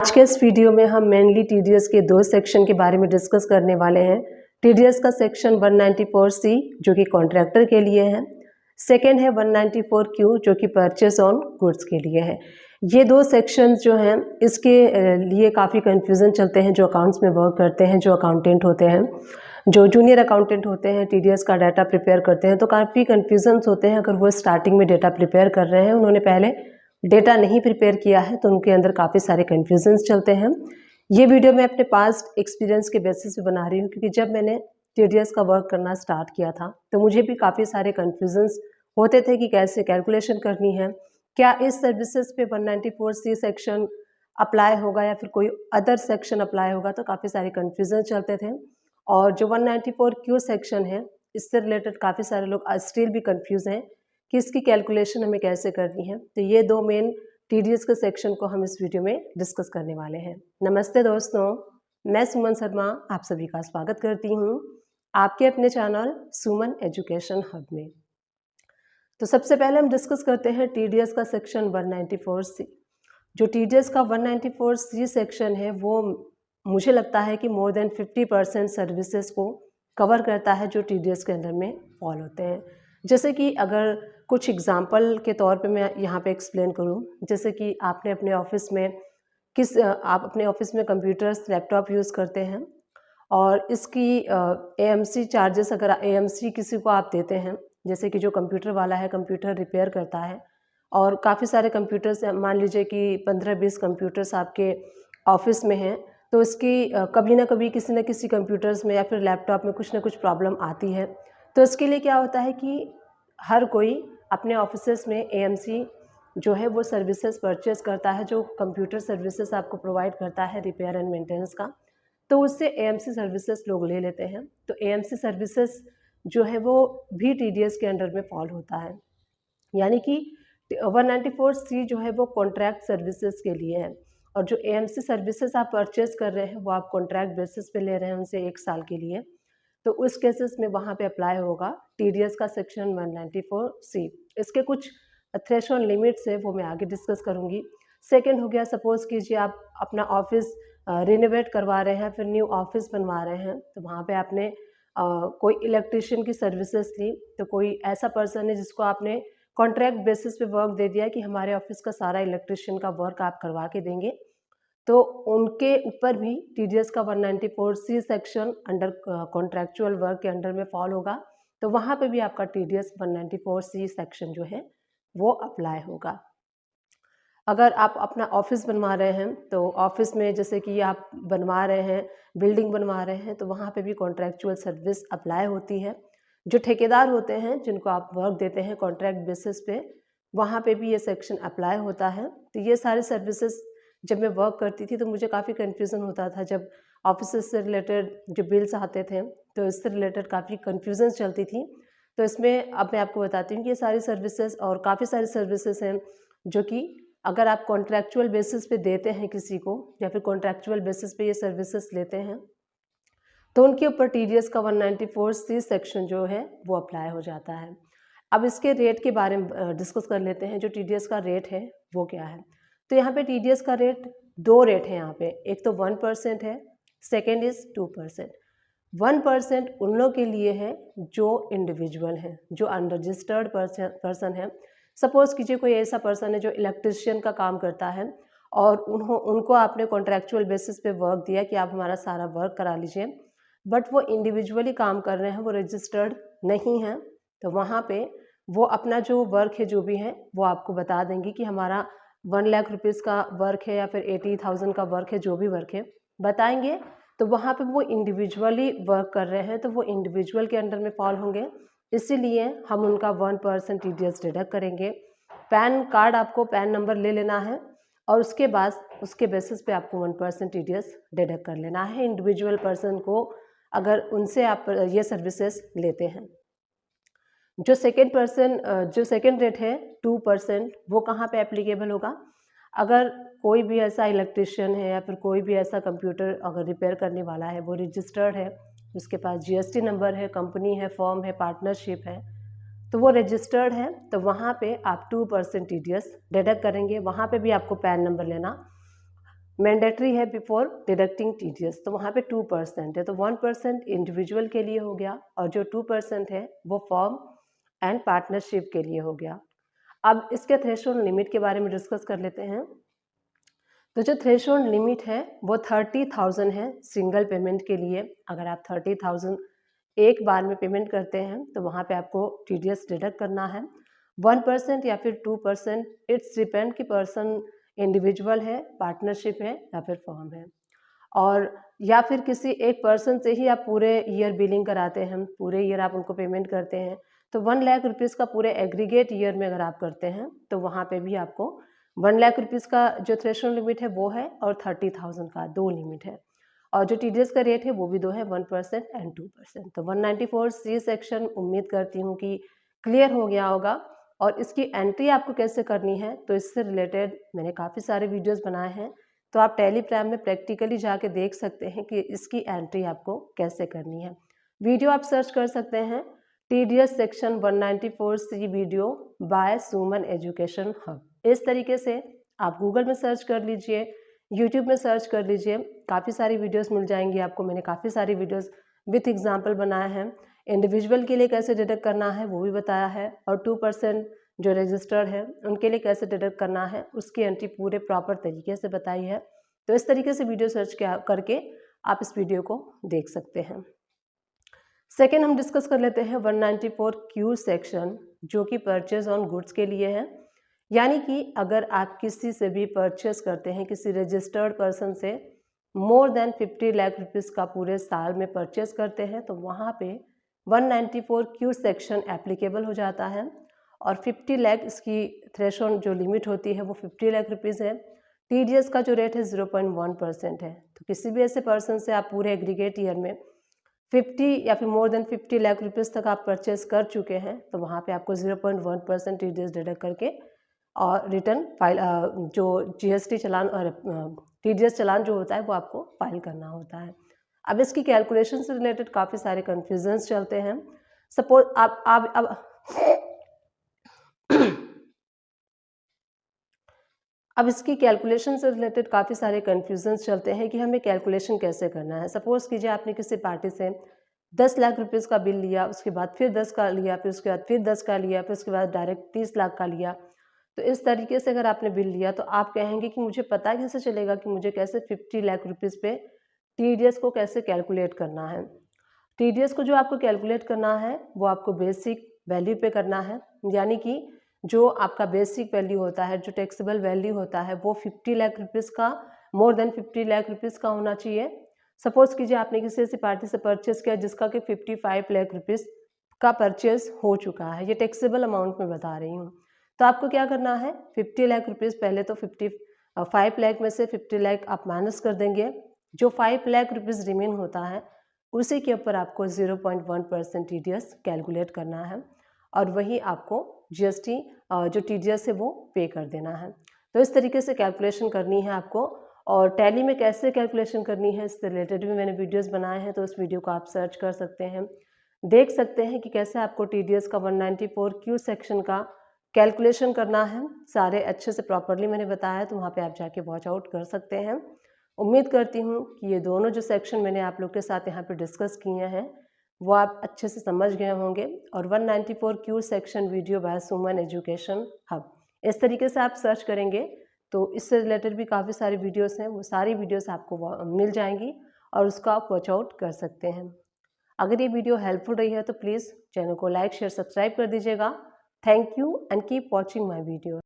आज के इस वीडियो में हम मेनली टीडीएस के दो सेक्शन के बारे में डिस्कस करने वाले हैं। टीडीएस का सेक्शन 194C जो कि कॉन्ट्रैक्टर के लिए है, सेकेंड है 194Q जो कि परचेस ऑन गुड्स के लिए है। ये दो सेक्शन जो हैं इसके लिए काफ़ी कन्फ्यूज़न चलते हैं जो अकाउंट्स में वर्क करते हैं, जो अकाउंटेंट होते हैं, जो जूनियर अकाउंटेंट होते हैं, टीडीएस का डाटा प्रिपेयर करते हैं, तो काफ़ी कन्फ्यूजन्स होते हैं। अगर वो स्टार्टिंग में डाटा प्रिपेयर कर रहे हैं, उन्होंने पहले डेटा नहीं प्रिपेयर किया है, तो उनके अंदर काफ़ी सारे कन्फ्यूजन्स चलते हैं। ये वीडियो मैं अपने पास्ट एक्सपीरियंस के बेसिस पे बना रही हूँ, क्योंकि जब मैंने टीडीएस का वर्क करना स्टार्ट किया था तो मुझे भी काफ़ी सारे कन्फ्यूजन्स होते थे कि कैसे कैलकुलेशन करनी है, क्या इस सर्विसेज पे 194C सेक्शन अप्लाई होगा या फिर कोई अदर सेक्शन अप्लाई होगा, तो काफ़ी सारे कन्फ्यूजन चलते थे। और जो 194Q सेक्शन है इससे रिलेटेड काफ़ी सारे लोग स्टिल भी कंफ्यूज हैं कि इसकी कैलकुलेशन हमें कैसे करनी है। तो ये दो मेन टीडीएस के सेक्शन को हम इस वीडियो में डिस्कस करने वाले हैं। नमस्ते दोस्तों, मैं सुमन शर्मा आप सभी का स्वागत करती हूँ आपके अपने चैनल सुमन एजुकेशन हब में। तो सबसे पहले हम डिस्कस करते हैं टीडीएस का सेक्शन 194C। जो टीडीएस का 194C सेक्शन है वो मुझे लगता है कि मोर देन 50% सर्विसेज को कवर करता है जो टीडीएस के अंदर में फॉल होते हैं। जैसे कि अगर कुछ एग्जांपल के तौर पे मैं यहाँ पे एक्सप्लेन करूँ, जैसे कि आपने अपने ऑफिस में आप अपने ऑफिस में कंप्यूटर्स लैपटॉप यूज़ करते हैं और इसकी एएमसी चार्जेस, अगर एएमसी किसी को आप देते हैं, जैसे कि जो कंप्यूटर वाला है कंप्यूटर रिपेयर करता है और काफ़ी सारे कंप्यूटर्स, मान लीजिए कि 15-20 कंप्यूटर्स आपके ऑफिस में हैं, तो इसकी कभी ना कभी किसी न किसी कंप्यूटर्स में या फिर लैपटॉप में कुछ ना कुछ प्रॉब्लम आती है। तो इसके लिए क्या होता है कि हर कोई अपने ऑफिसेस में एएमसी जो है वो सर्विसेज परचेस करता है, जो कंप्यूटर सर्विसेज आपको प्रोवाइड करता है रिपेयर एंड मेंटेनेंस का, तो उससे एएमसी सर्विसेज लोग ले लेते हैं। तो एएमसी सर्विसेज जो है वो भी टीडीएस के अंडर में फॉल होता है, यानी कि 194C जो है वो कॉन्ट्रैक्ट सर्विसेज के लिए है। और जो एएमसी सर्विसेज आप परचेस कर रहे हैं वो आप कॉन्ट्रैक्ट बेसिस पे ले रहे हैं उनसे 1 साल के लिए, तो उस केसेस में वहाँ पे अप्लाई होगा टीडीएस का सेक्शन 194C। इसके कुछ थ्रेशोल्ड लिमिट्स है वो मैं आगे डिस्कस करूँगी। सेकेंड हो गया, सपोज कीजिए आप अपना ऑफिस रिनोवेट करवा रहे हैं, फिर न्यू ऑफिस बनवा रहे हैं, तो वहाँ पे आपने कोई इलेक्ट्रिशियन की सर्विसेज ली, तो कोई ऐसा पर्सन है जिसको आपने कॉन्ट्रैक्ट बेसिस पे वर्क दे दिया कि हमारे ऑफिस का सारा इलेक्ट्रिशियन का वर्क आप करवा के देंगे, तो उनके ऊपर भी टीडीएस का 194C section under contractual work के अंडर में फॉल होगा। तो वहाँ पे भी आपका टीडीएस 194C सेक्शन जो है वो अप्लाई होगा। अगर आप अपना ऑफिस बनवा रहे हैं, तो ऑफिस में जैसे कि आप बनवा रहे हैं, बिल्डिंग बनवा रहे हैं, तो वहाँ पे भी कॉन्ट्रैक्चुअल सर्विस अप्लाई होती है। जो ठेकेदार होते हैं जिनको आप वर्क देते हैं कॉन्ट्रैक्ट बेसिस पे, वहाँ पे भी ये सेक्शन अप्लाई होता है। तो ये सारी सर्विसेज जब मैं वर्क करती थी तो मुझे काफ़ी कन्फ्यूज़न होता था। जब ऑफिस से रिलेटेड जो बिल्स आते थे तो इससे रिलेटेड काफ़ी कन्फ्यूज़न चलती थी। तो इसमें अब मैं आपको बताती हूँ कि ये सारी सर्विसेज और काफ़ी सारी सर्विसेज हैं जो कि अगर आप कॉन्ट्रैक्चुअल बेसिस पे देते हैं किसी को या फिर कॉन्ट्रैक्चुअल बेसिस पे ये सर्विसेज लेते हैं, तो उनके ऊपर टीडीएस का 194C सेक्शन जो है वो अप्लाई हो जाता है। अब इसके रेट के बारे में डिस्कस कर लेते हैं। जो टीडीएस का रेट है वो क्या है। तो यहाँ पे टीडीएस का रेट, 2 रेट है यहाँ पे, एक तो 1% है, सेकेंड इज़ 2%। 1% उन लोग के लिए है जो इंडिविजुअल है, जो अनरजिस्टर्ड पर्सन है। सपोज कीजिए कोई ऐसा पर्सन है जो इलेक्ट्रिशियन का काम करता है और उनको आपने कॉन्ट्रैक्चुअल बेसिस पे वर्क दिया कि आप हमारा सारा वर्क करा लीजिए, बट वो इंडिविजुअली काम कर रहे हैं, वो रजिस्टर्ड नहीं हैं, तो वहाँ पे वो अपना जो वर्क है जो भी है वो आपको बता देंगे कि हमारा 1 लाख रुपीज़ का वर्क है या फिर 80,000 का वर्क है, जो भी वर्क है बताएंगे। तो वहाँ पे वो इंडिविजुअली वर्क कर रहे हैं, तो वो इंडिविजुअल के अंडर में फॉल होंगे, इसीलिए हम उनका 1% टीडीएस डिडक्ट करेंगे। पैन कार्ड, आपको पैन नंबर ले लेना है और उसके बाद उसके बेसिस पे आपको 1% टीडीएस डिडक्ट कर लेना है इंडिविजुअल पर्सन को, अगर उनसे आप ये सर्विसेज लेते हैं। जो सेकेंड रेट है 2%, वो कहाँ पे एप्लीकेबल होगा। अगर कोई भी ऐसा इलेक्ट्रिशियन है या फिर कोई भी ऐसा कंप्यूटर अगर रिपेयर करने वाला है, वो रजिस्टर्ड है, उसके पास जीएसटी नंबर है, कंपनी है, फॉर्म है, पार्टनरशिप है, तो वो रजिस्टर्ड है, तो वहाँ पे आप 2% टीडीएस डिडक्ट करेंगे। वहाँ पे भी आपको पैन नंबर लेना मैंडेटरी है बिफोर डिडक्टिंग टीडीएस, तो वहाँ पे 2% है, तो 1% इंडिविजुअल के लिए हो गया और जो 2% है वो फर्म एंड पार्टनरशिप के लिए हो गया। अब इसके थ्रेशोल्ड लिमिट के बारे में डिस्कस कर लेते हैं। तो जो थ्रेशोल्ड लिमिट है वो 30,000 है सिंगल पेमेंट के लिए। अगर आप 30,000 एक बार में पेमेंट करते हैं तो वहाँ पे आपको टीडीएस डिडक्ट करना है। 1% या फिर 2%, इट्स डिपेंड कि पर्सन इंडिविजुअल है, पार्टनरशिप है या फिर फर्म है, और या फिर किसी एक पर्सन से ही आप पूरे ईयर बिलिंग कराते हैं, पूरे ईयर आप उनको पेमेंट करते हैं, तो 1 लाख रुपीज़ का पूरे एग्रीगेट ईयर में अगर आप करते हैं तो वहाँ पे भी आपको 1 लाख रुपीज़ का जो थ्रेशोल्ड लिमिट है वो है और 30,000 का 2 लिमिट है, और जो टीडीएस का रेट है वो भी 2 है, 1% एंड 2%। तो 194C सेक्शन उम्मीद करती हूँ कि क्लियर हो गया होगा। और इसकी एंट्री आपको कैसे करनी है, तो इससे रिलेटेड मैंने काफ़ी सारे वीडियोस बनाए हैं, तो आप टेलीग्राम में प्रैक्टिकली जाके देख सकते हैं कि इसकी एंट्री आपको कैसे करनी है। वीडियो आप सर्च कर सकते हैं TDS section 194C video by Suman education hub. इस तरीके से आप गूगल में सर्च कर लीजिए, यूट्यूब में सर्च कर लीजिए, काफ़ी सारी वीडियोस मिल जाएंगी आपको। मैंने काफ़ी सारी वीडियोस विथ एग्जांपल बनाए हैं। इंडिविजुअल के लिए कैसे डिडक्ट करना है वो भी बताया है, और 2% जो रजिस्टर्ड है उनके लिए कैसे डिडक्ट करना है उसकी एंट्री पूरे प्रॉपर तरीके से बताई है। तो इस तरीके से वीडियो सर्च करके आप इस वीडियो को देख सकते हैं। सेकेंड हम डिस्कस कर लेते हैं 194Q सेक्शन, जो कि परचेज ऑन गुड्स के लिए है। यानी कि अगर आप किसी से भी परचेस करते हैं, किसी रजिस्टर्ड पर्सन से मोर देन 50 लाख रुपीज़ का पूरे साल में परचेस करते हैं, तो वहाँ पे 194Q सेक्शन एप्लीकेबल हो जाता है, और 50 लाख इसकी थ्रेशोल्ड जो लिमिट होती है वो 50 लाख रुपीज़ है। टीडीएस का जो रेट है 0.1% है। तो किसी भी ऐसे पर्सन से आप पूरे एग्रीगेट ईयर में 50 या फिर मोर देन 50 लाख रुपीज़ तक आप परचेस कर चुके हैं, तो वहाँ पे आपको 0.1% टीडीएस डिडक्ट करके और रिटर्न फाइल जो जीएसटी चालान और टीडीएस चालान जो होता है वो आपको फाइल करना होता है। अब इसकी कैलकुलेशन से रिलेटेड काफ़ी सारे कन्फ्यूजन्स चलते हैं। सपोज आप अब अब इसकी कैलकुलेशन से रिलेटेड काफ़ी सारे कन्फ्यूजन्स चलते हैं कि हमें कैलकुलेशन कैसे करना है। सपोज़ कीजिए आपने किसी पार्टी से 10 लाख रुपीज़ का बिल लिया, उसके बाद फिर 10 का लिया, फिर उसके बाद फिर 10 का लिया, फिर उसके बाद डायरेक्ट 30 लाख का लिया। तो इस तरीके से अगर आपने बिल लिया तो आप कहेंगे कि मुझे पता कैसे चलेगा कि मुझे कैसे 50 लाख रुपीज़ पे टीडीएस को कैसे कैलकुलेट करना है। टीडीएस को जो आपको कैलकुलेट करना है वो आपको बेसिक वैल्यू पे करना है, यानी कि जो आपका बेसिक वैल्यू होता है, जो टैक्सेबल वैल्यू होता है वो 50 लाख रुपीज़ का, मोर देन 50 लाख रुपीज़ का होना चाहिए। सपोज कीजिए आपने किसी ऐसी पार्टी से परचेस किया जिसका कि 55 लाख रुपीज़ का परचेस हो चुका है, ये टैक्सेबल अमाउंट में बता रही हूँ। तो आपको क्या करना है, 50 लाख रुपीज़ पहले तो 5 लाख में से 50 लाख आप माइनस कर देंगे, जो 5 लाख रुपीज़ रिमेन होता है उसी के ऊपर आपको 0.1% टीडीएस कैलकुलेट करना है, और वही आपको जीएसटी जो टीडीएस है वो पे कर देना है। तो इस तरीके से कैलकुलेशन करनी है आपको, और टैली में कैसे कैलकुलेशन करनी है इससे रिलेटेड भी मैंने वीडियोस बनाए हैं, तो उस वीडियो को आप सर्च कर सकते हैं, देख सकते हैं कि कैसे आपको टीडीएस का 194Q सेक्शन का कैलकुलेशन करना है। सारे अच्छे से प्रॉपरली मैंने बताया, तो वहाँ पे आप जाके वॉच आउट कर सकते हैं। उम्मीद करती हूँ कि ये दोनों जो सेक्शन मैंने आप लोग के साथ यहाँ पे डिस्कस किए हैं वो आप अच्छे से समझ गए होंगे। और 194Q section video by Suman education hub, इस तरीके से आप सर्च करेंगे तो इससे रिलेटेड भी काफ़ी सारी वीडियोस हैं, वो सारी वीडियोस आपको मिल जाएंगी और उसका आप वॉच आउट कर सकते हैं। अगर ये वीडियो हेल्पफुल रही है तो प्लीज़ चैनल को लाइक शेयर सब्सक्राइब कर दीजिएगा। Thank you and keep watching my video.